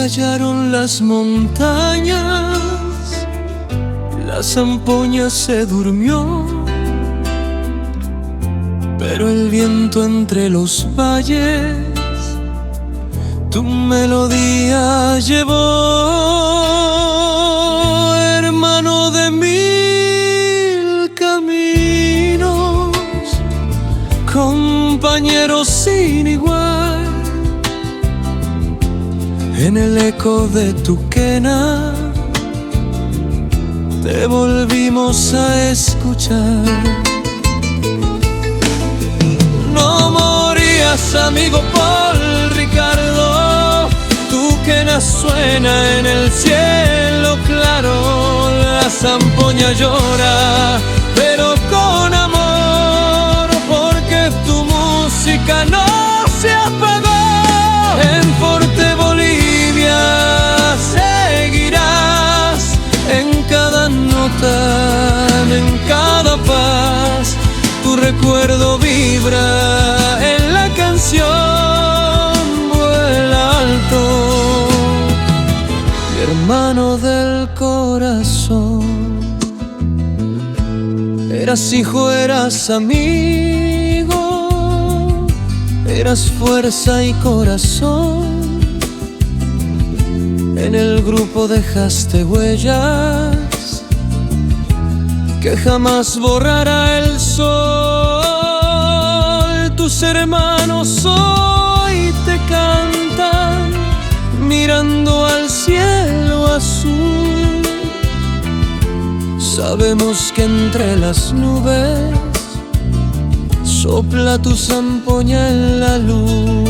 callaron las montañas, la zampoña se durmió, pero el viento entre los valles tu melodía llevó, hermano de mil caminos, compañero sin igual. En el eco de tu quena te volvimos a escuchar. No morías, amigo Paul Ricardo, tu quena suena en el cielo claro. La zampoña llora, pero con amor, porque tu música no se apagó. En Forte Bolivia seguirás, en cada nota, en cada paz, tu recuerdo vibra en la canción. Vuela alto, mi hermano del corazón. Eras hijo, eras amigo, eras fuerza y corazón. En el grupo dejaste huellas que jamás borrará el sol. Tus hermanos hoy te cantan mirando al cielo azul. Sabemos que entre las nubes sopla tu zampoña en la luz.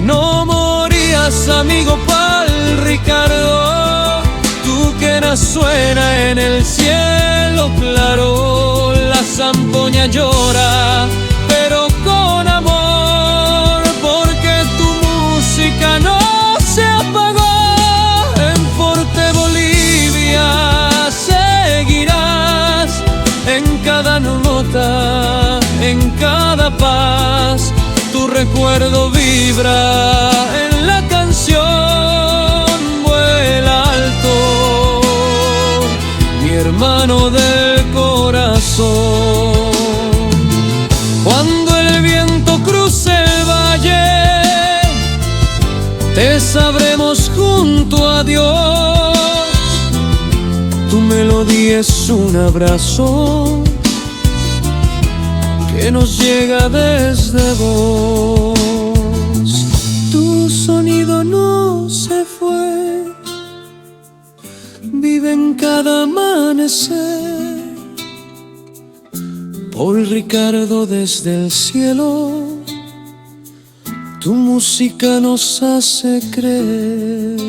No morías, amigo Paul Ricardo, tu quena suena en el cielo claro. La zampoña llora, pero con amor, porque tu música no se apagó. En Forte Bolivia seguirás, en cada nota, en cada paz, tu recuerdo vibra en la canción. Vuela alto, mi hermano del corazón. Cuando el viento cruce el valle, te sabremos junto a Dios. Tu melodía es un abrazo que nos llega desde vos. Tu sonido no se fue, vive en cada amanecer. Paul Ricardo desde el cielo, tu música nos hace creer.